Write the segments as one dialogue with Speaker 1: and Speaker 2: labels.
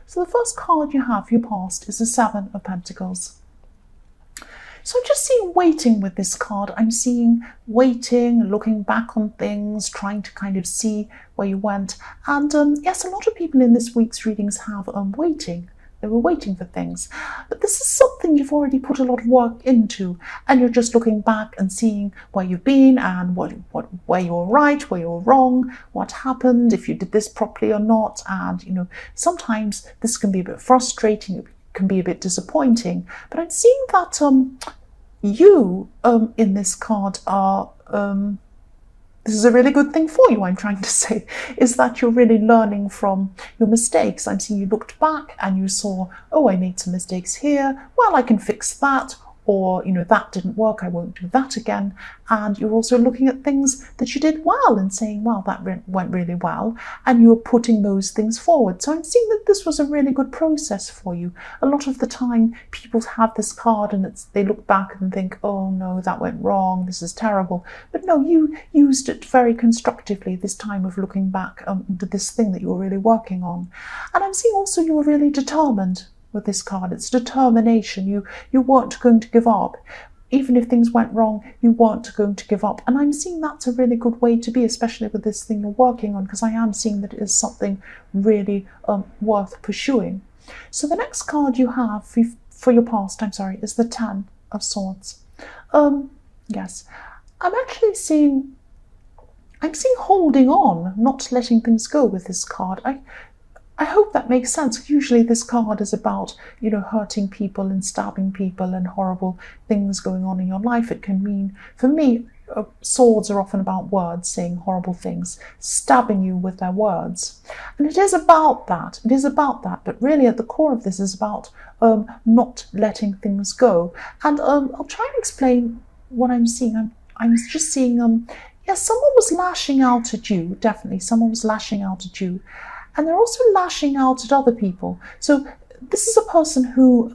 Speaker 1: So the first card you have for your past is the Seven of Pentacles. So I'm just seeing waiting with this card. I'm seeing waiting, looking back on things, trying to kind of see where you went. And yes, a lot of people in this week's readings have waiting. They were waiting for things. But this is something you've already put a lot of work into, and you're just looking back and seeing where you've been and where you were right, where you were wrong, what happened, if you did this properly or not. And, sometimes this can be a bit frustrating. It can be a bit disappointing, but I'm seeing that you in this card are this is a really good thing for you, I'm trying to say, is that you're really learning from your mistakes. I'm seeing you looked back and you saw, oh, I made some mistakes here, well, I can fix that, or that didn't work, I won't do that again. And you're also looking at things that you did well and saying, well, that went really well, and you're putting those things forward. So I'm seeing that this was a really good process for you. A lot of the time people have this card and they look back and think, oh no, that went wrong, this is terrible. But no, you used it very constructively this time of looking back to this thing that you were really working on. And I'm seeing also you were really determined with this card. It's determination. You weren't going to give up. Even if things went wrong, you weren't going to give up. And I'm seeing that's a really good way to be, especially with this thing you're working on, because I am seeing that it is something really worth pursuing. So the next card you have for your past, is the Ten of Swords. Yes, I'm seeing holding on, not letting things go with this card. I hope that makes sense. Usually this card is about, hurting people and stabbing people and horrible things going on in your life. It can mean, for me, swords are often about words, saying horrible things, stabbing you with their words. And it is about that. It is about that. But really at the core of this is about not letting things go. And I'll try and explain what I'm seeing. I'm just seeing, yes, someone was lashing out at you. Definitely, someone was lashing out at you. And they're also lashing out at other people. So this is a person who,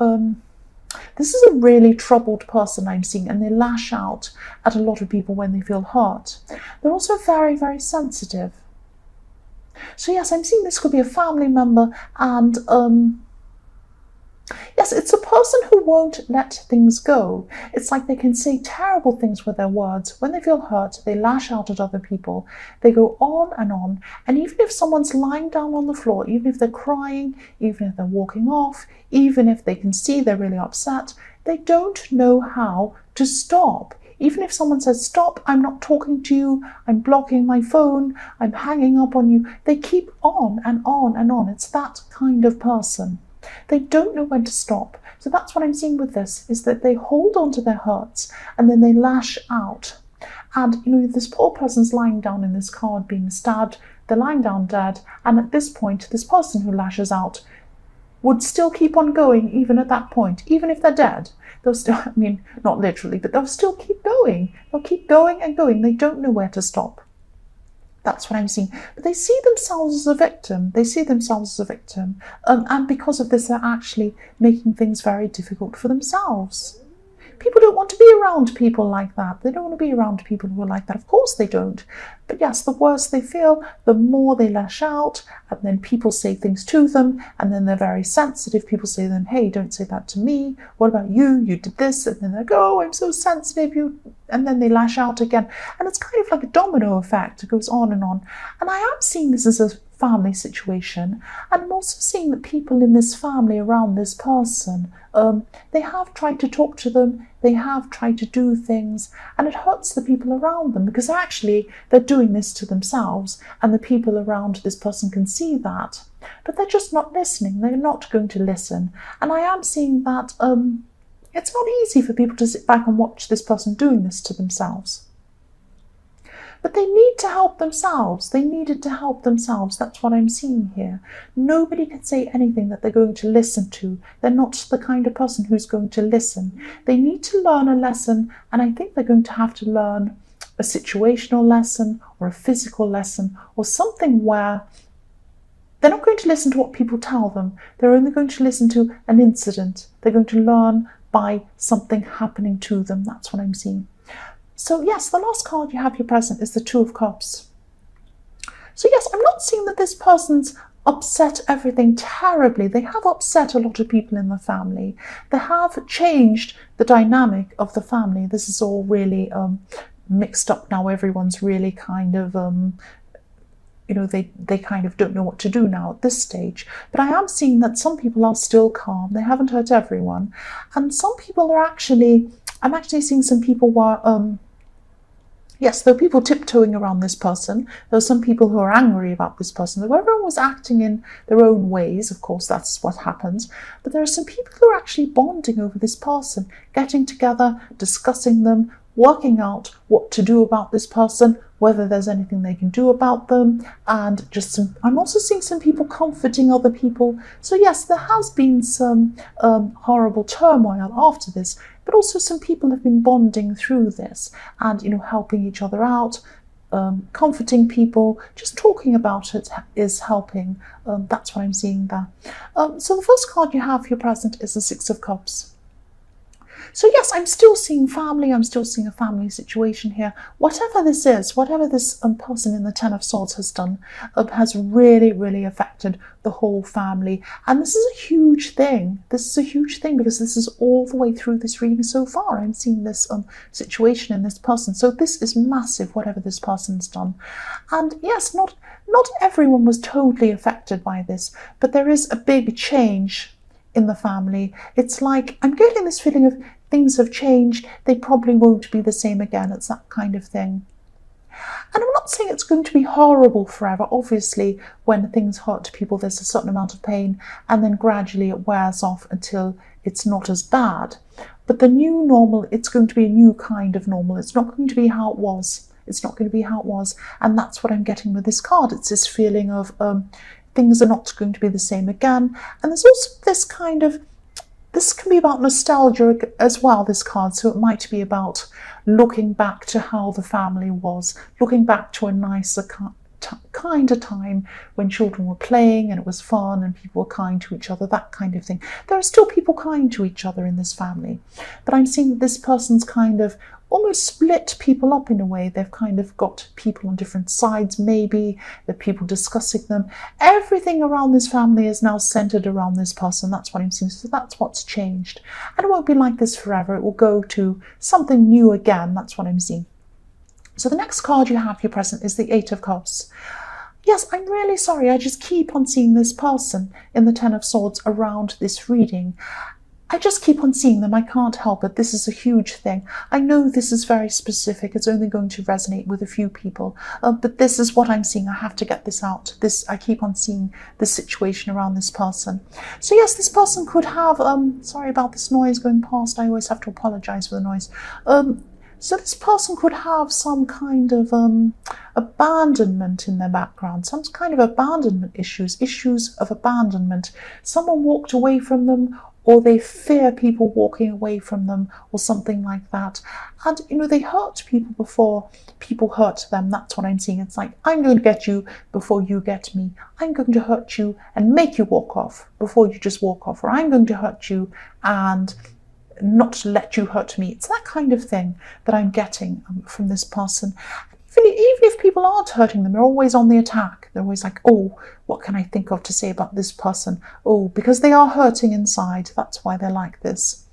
Speaker 1: this is a really troubled person I'm seeing, and they lash out at a lot of people when they feel hurt. They're also very, very sensitive. So yes, I'm seeing this could be a family member, and yes, it's a person who won't let things go. It's like they can say terrible things with their words. When they feel hurt, they lash out at other people. They go on, and even if someone's lying down on the floor, even if they're crying, even if they're walking off, even if they can see they're really upset, they don't know how to stop. Even if someone says, stop, I'm not talking to you, I'm blocking my phone, I'm hanging up on you, they keep on and on and on. It's that kind of person. They don't know when to stop. So that's what I'm seeing with this, is that they hold on to their hurts and then they lash out. And, this poor person's lying down in this card being stabbed, they're lying down dead, and at this point, this person who lashes out would still keep on going even at that point, even if they're dead. They'll still, not literally, but they'll still keep going. They'll keep going and going. They don't know where to stop. That's what I'm seeing. But they see themselves as a victim. They see themselves as a victim. And because of this, they're actually making things very difficult for themselves. People don't want to be around people like that. They don't want to be around people who are like that. Of course they don't. But yes, the worse they feel, the more they lash out, and then people say things to them, and then they're very sensitive. People say to them, hey, don't say that to me. What about you? You did this. And then they go, oh, I'm so sensitive. And then they lash out again. And it's kind of like a domino effect. It goes on. And I am seeing this as a family situation, and I'm also seeing that people in this family around this person, they have tried to talk to them, they have tried to do things, and it hurts the people around them, because actually they're doing this to themselves, and the people around this person can see that, but they're just not listening. They're not going to listen. And I am seeing that it's not easy for people to sit back and watch this person doing this to themselves. But they need to help themselves. They needed to help themselves. That's what I'm seeing here. Nobody can say anything that they're going to listen to. They're not the kind of person who's going to listen. They need to learn a lesson, and I think they're going to have to learn a situational lesson or a physical lesson or something where they're not going to listen to what people tell them. They're only going to listen to an incident. They're going to learn by something happening to them. That's what I'm seeing. So yes, the last card you have here present is the Two of Cups. So yes, I'm not seeing that this person's upset everything terribly. They have upset a lot of people in the family. They have changed the dynamic of the family. This is all really mixed up now. Everyone's really kind of they kind of don't know what to do now at this stage. But I am seeing that some people are still calm. They haven't hurt everyone. And some people are I'm actually seeing some people who are, yes, there are people tiptoeing around this person. There are some people who are angry about this person. Everyone was acting in their own ways. Of course, that's what happens. But there are some people who are actually bonding over this person, getting together, discussing them, working out what to do about this person, whether there's anything they can do about them, and I'm also seeing some people comforting other people. So yes, there has been some horrible turmoil after this, but also some people have been bonding through this and, helping each other out, comforting people. Just talking about it is helping. That's what I'm seeing there. So the first card you have for your present is the Six of Cups. So yes, I'm still seeing family. I'm still seeing a family situation here. Whatever this is, whatever this person in the Ten of Swords has done, has really, really affected the whole family. And this is a huge thing. This is a huge thing because this is all the way through this reading so far. I'm seeing this situation in this person. So this is massive, whatever this person's done. And yes, not everyone was totally affected by this, but there is a big change in the family. It's like I'm getting this feeling of things have changed. They probably won't be the same again. It's that kind of thing. And I'm not saying it's going to be horrible forever. Obviously, when things hurt people, there's a certain amount of pain, and then gradually it wears off until it's not as bad. But the new normal, it's going to be a new kind of normal. It's not going to be how it was. It's not going to be how it was. And that's what I'm getting with this card. It's this feeling of things are not going to be the same again. And there's also this kind of, this can be about nostalgia as well, this card. So it might be about looking back to how the family was, looking back to a nicer kind of time when children were playing and it was fun and people were kind to each other, that kind of thing. There are still people kind to each other in this family. But I'm seeing that this person's kind of almost split people up in a way. They've kind of got people on different sides, maybe. There are people discussing them. Everything around this family is now centered around this person. That's what I'm seeing. So that's what's changed. And it won't be like this forever. It will go to something new again. That's what I'm seeing. So the next card you have for your present is the Eight of Cups. Yes, I'm really sorry. I just keep on seeing this person in the Ten of Swords around this reading. I just keep on seeing them. I can't help it. This is a huge thing. I know this is very specific. It's only going to resonate with a few people. But this is what I'm seeing. I have to get this out. I keep on seeing the situation around this person. So yes, this person could have, sorry about this noise going past. I always have to apologize for the noise. So this person could have some kind of abandonment in their background, some kind of abandonment issues of abandonment. Someone walked away from them, or they fear people walking away from them, or something like that. And, they hurt people before people hurt them. That's what I'm seeing. It's like, I'm going to get you before you get me. I'm going to hurt you and make you walk off before you just walk off. Or I'm going to hurt you and not let you hurt me. It's that kind of thing that I'm getting from this person. Even if people aren't hurting them, they're always on the attack. They're always like, oh, what can I think of to say about this person? Oh, because they are hurting inside. That's why they're like this.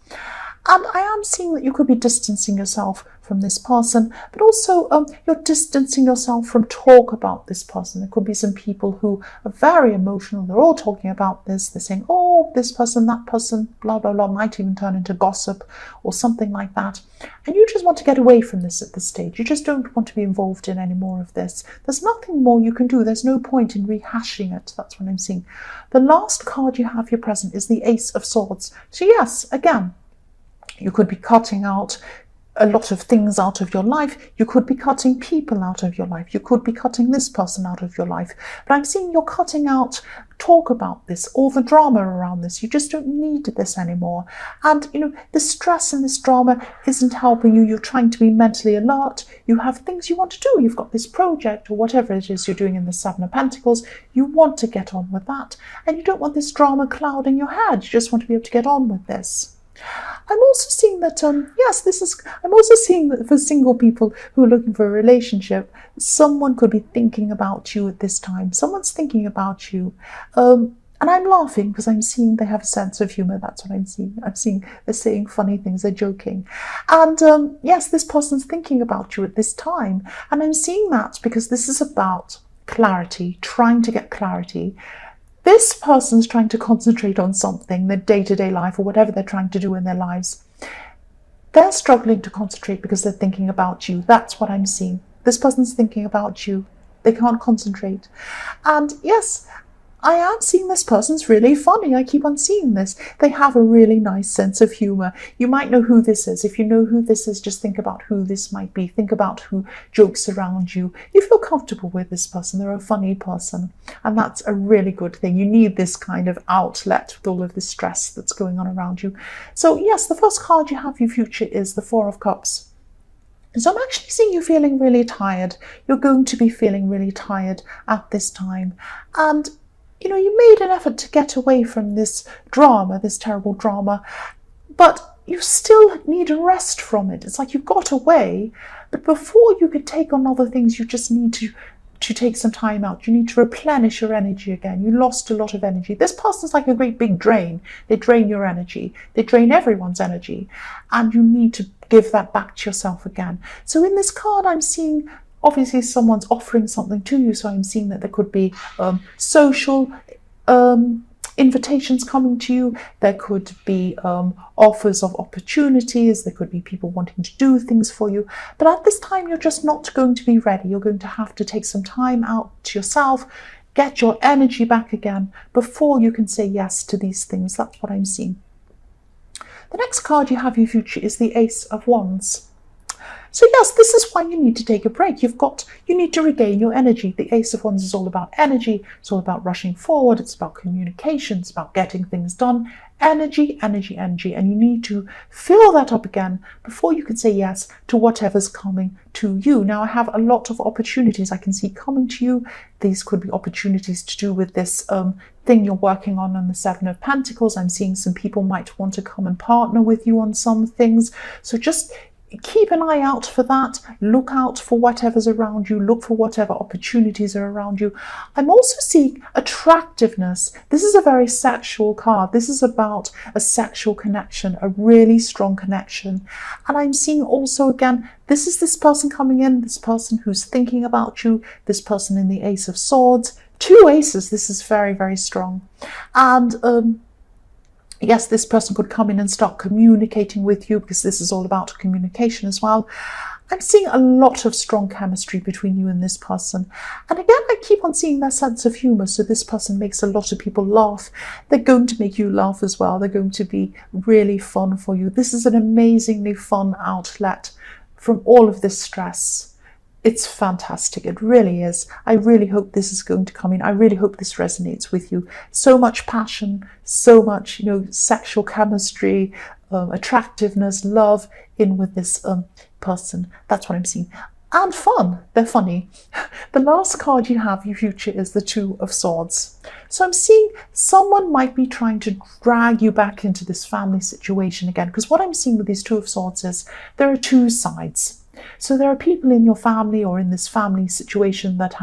Speaker 1: And I am seeing that you could be distancing yourself from this person, but also you're distancing yourself from talk about this person. There could be some people who are very emotional. They're all talking about this. They're saying, oh, this person, that person, blah, blah, blah, might even turn into gossip or something like that. And you just want to get away from this at this stage. You just don't want to be involved in any more of this. There's nothing more you can do. There's no point in rehashing it. That's what I'm seeing. The last card you have here present is the Ace of Swords. So yes, again, you could be cutting out a lot of things out of your life. You could be cutting people out of your life. You could be cutting this person out of your life. But I'm seeing you're cutting out talk about this, all the drama around this. You just don't need this anymore. And, the stress and this drama isn't helping you. You're trying to be mentally alert. You have things you want to do. You've got this project or whatever it is you're doing in the Seven of Pentacles. You want to get on with that. And you don't want this drama clouding your head. You just want to be able to get on with this. I'm also seeing that, I'm also seeing that for single people who are looking for a relationship, someone could be thinking about you at this time. Someone's thinking about you. And I'm laughing because I'm seeing they have a sense of humor. That's what I'm seeing. I'm seeing they're saying funny things, they're joking. And yes, this person's thinking about you at this time. And I'm seeing that because this is about clarity, trying to get clarity. This person's trying to concentrate on something, their day-to-day life or whatever they're trying to do in their lives. They're struggling to concentrate because they're thinking about you. That's what I'm seeing. This person's thinking about you. They can't concentrate. And yes, I am seeing this person's really funny. I keep on seeing this. They have a really nice sense of humor. You might know who this is. If you know who this is, just think about who this might be. Think about who jokes around you. You feel comfortable with this person. They're a funny person. And that's a really good thing. You need this kind of outlet with all of the stress that's going on around you. So yes, the first card you have for your future is the Four of Cups. So I'm actually seeing you feeling really tired. You're going to be feeling really tired at this time. And you know, you made an effort to get away from this drama, this terrible drama, but you still need a rest from it. It's like you got away, but before you could take on other things, you just need to take some time out. You need to replenish your energy again. You lost a lot of energy. This person's like a great big drain. They drain your energy. They drain everyone's energy, and you need to give that back to yourself again. So in this card, I'm seeing obviously someone's offering something to you, so I'm seeing that there could be social invitations coming to you. There could be offers of opportunities. There could be people wanting to do things for you. But at this time, you're just not going to be ready. You're going to have to take some time out to yourself, get your energy back again before you can say yes to these things. That's what I'm seeing. The next card you have in your future is the Ace of Wands. So yes, this is why you need to take a break. You need to regain your energy. The Ace of Wands is all about energy. It's all about rushing forward. It's about communication. It's about getting things done. Energy, energy, energy. And you need to fill that up again before you can say yes to whatever's coming to you. Now, I have a lot of opportunities I can see coming to you. These could be opportunities to do with this thing you're working on the Seven of Pentacles. I'm seeing some people might want to come and partner with you on some things. So just keep an eye out for that. Look out for whatever's around you. Look for whatever opportunities are around you. I'm also seeing attractiveness. This is a very sexual card. This is about a sexual connection, a really strong connection. And I'm seeing also, again, this is this person coming in, this person who's thinking about you, this person in the Ace of Swords. Two aces. This is very, very strong. And yes, this person could come in and start communicating with you, because this is all about communication as well. I'm seeing a lot of strong chemistry between you and this person. And again, I keep on seeing their sense of humor. So this person makes a lot of people laugh. They're going to make you laugh as well. They're going to be really fun for you. This is an amazingly fun outlet from all of this stress. It's fantastic. It really is. I really hope this is going to come in. I really hope this resonates with you. So much passion, so much, sexual chemistry, attractiveness, love in with this person. That's what I'm seeing. And fun. They're funny. The last card you have in your future is the Two of Swords. So I'm seeing someone might be trying to drag you back into this family situation again, because what I'm seeing with these Two of Swords is there are two sides. So there are people in your family or in this family situation that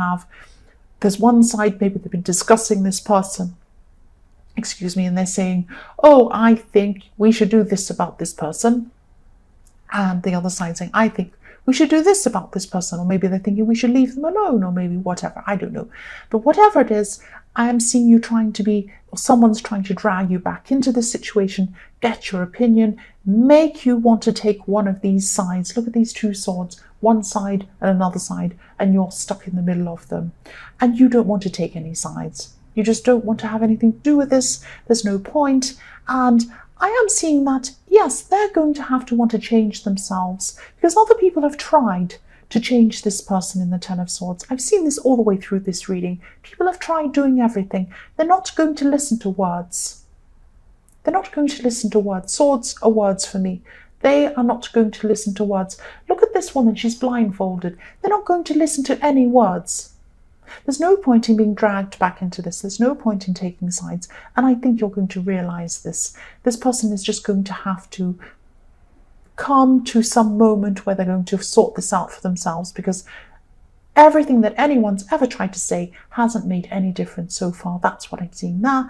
Speaker 1: there's one side, maybe they've been discussing this person, and they're saying, oh, I think we should do this about this person. And the other side saying, I think we should do this about this person. Or maybe they're thinking we should leave them alone, or maybe whatever, I don't know. But whatever it is, I am seeing you someone's trying to drag you back into this situation, get your opinion, make you want to take one of these sides. Look at these two swords, one side and another side, and you're stuck in the middle of them. And you don't want to take any sides. You just don't want to have anything to do with this. There's no point. And I am seeing that, yes, they're going to have to want to change themselves, because other people have tried to change this person in the Ten of Swords. I've seen this all the way through this reading. People have tried doing everything. They're not going to listen to words. They're not going to listen to words. Swords are words for me. They are not going to listen to words. Look at this woman. She's blindfolded. They're not going to listen to any words. There's no point in being dragged back into this. There's no point in taking sides. And I think you're going to realize this. This person is just going to have to come to some moment where they're going to sort this out for themselves, because everything that anyone's ever tried to say hasn't made any difference so far. That's what I'm seeing now.